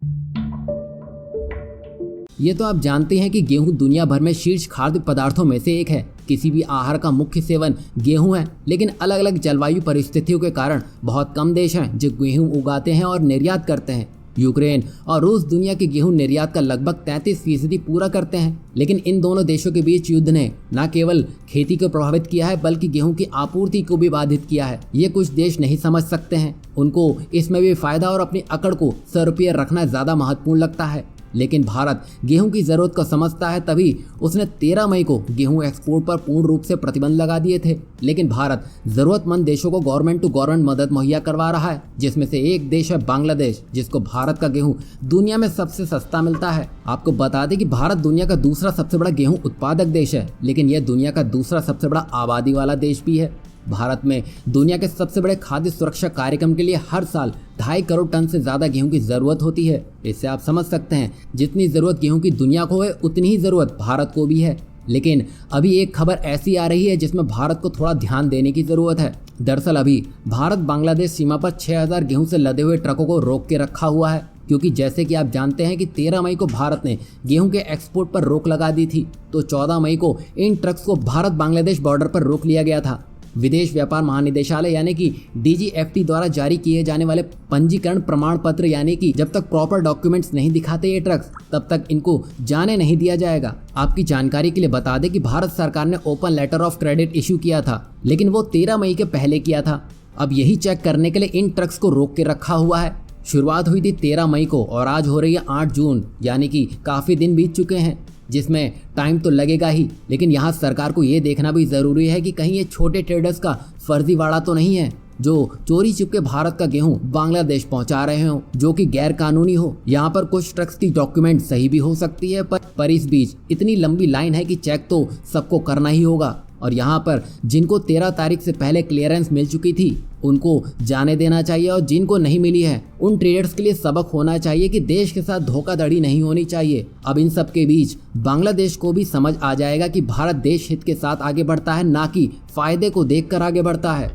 ये तो आप जानते हैं कि गेहूं दुनिया भर में शीर्ष खाद्य पदार्थों में से एक है। किसी भी आहार का मुख्य सेवन गेहूं है, लेकिन अलग अलग जलवायु परिस्थितियों के कारण बहुत कम देश हैं जो गेहूं उगाते हैं और निर्यात करते हैं। यूक्रेन और रूस दुनिया के गेहूं निर्यात का लगभग 33% पूरा करते हैं। लेकिन इन दोनों देशों के बीच युद्ध ने न केवल खेती को प्रभावित किया है, बल्कि गेहूं की आपूर्ति को भी बाधित किया है। ये कुछ देश नहीं समझ सकते हैं। उनको इसमें भी फायदा और अपनी अकड़ को सर पे रखना ज्यादा महत्वपूर्ण लगता है। लेकिन भारत गेहूं की जरूरत को समझता है, तभी उसने 13 मई को गेहूं एक्सपोर्ट पर पूर्ण रूप से प्रतिबंध लगा दिए थे। लेकिन भारत जरूरतमंद देशों को गवर्नमेंट टू गवर्नमेंट मदद मुहैया करवा रहा है, जिसमें से एक देश है बांग्लादेश, जिसको भारत का गेहूं दुनिया में सबसे सस्ता मिलता है। आपको बता दें कि भारत दुनिया का दूसरा सबसे बड़ा गेहूं उत्पादक देश है, लेकिन यह दुनिया का दूसरा सबसे बड़ा आबादी वाला देश भी है। भारत में दुनिया के सबसे बड़े खाद्य सुरक्षा कार्यक्रम के लिए हर साल 2.5 करोड़ टन से ज्यादा गेहूं की जरूरत होती है। इससे आप समझ सकते हैं, जितनी जरूरत गेहूं की दुनिया को है, उतनी ही जरूरत भारत को भी है। लेकिन अभी एक खबर ऐसी आ रही है जिसमें भारत को थोड़ा ध्यान देने की जरूरत है। दरअसल अभी भारत बांग्लादेश सीमा पर 6000 गेहूं से लदे हुए ट्रकों को रोक के रखा हुआ है, क्योंकि जैसे कि आप जानते हैं कि 13 मई को भारत ने गेहूं के एक्सपोर्ट पर रोक लगा दी थी, तो 14 मई को इन ट्रक्स को भारत बांग्लादेश बॉर्डर पर रोक लिया गया था। विदेश व्यापार महानिदेशालय यानी कि DGFT द्वारा जारी किए जाने वाले पंजीकरण प्रमाण पत्र, यानी कि जब तक प्रॉपर डॉक्यूमेंट्स नहीं दिखाते ये ट्रक्स, तब तक इनको जाने नहीं दिया जाएगा। आपकी जानकारी के लिए बता दें कि भारत सरकार ने open letter of credit issue किया था, लेकिन वो 13 मई के पहले किया था। अब यही चेक करने के लिए इन ट्रक्स को रोक के रखा हुआ है। शुरुआत हुई थी 13 मई को और आज हो रही है 8 जून, यानी कि काफ़ी दिन बीत चुके हैं, जिसमें टाइम तो लगेगा ही। लेकिन यहाँ सरकार को ये देखना भी ज़रूरी है कि कहीं ये छोटे ट्रेडर्स का फर्जीवाड़ा तो नहीं है, जो चोरी चुपके भारत का गेहूं बांग्लादेश पहुंचा रहे हो, जो कि गैर कानूनी हो। यहाँ पर कुछ ट्रक्स की डॉक्यूमेंट सही भी हो सकती है, पर इस बीच इतनी लंबी लाइन है कि चेक तो सबको करना ही होगा। और यहाँ पर जिनको 13 तारीख से पहले क्लियरेंस मिल चुकी थी, उनको जाने देना चाहिए, और जिनको नहीं मिली है उन ट्रेडर्स के लिए सबक होना चाहिए कि देश के साथ धोखाधड़ी नहीं होनी चाहिए। अब इन सब के बीच बांग्लादेश को भी समझ आ जाएगा कि भारत देश हित के साथ आगे बढ़ता है, ना कि फायदे को देखकर आगे बढ़ता है।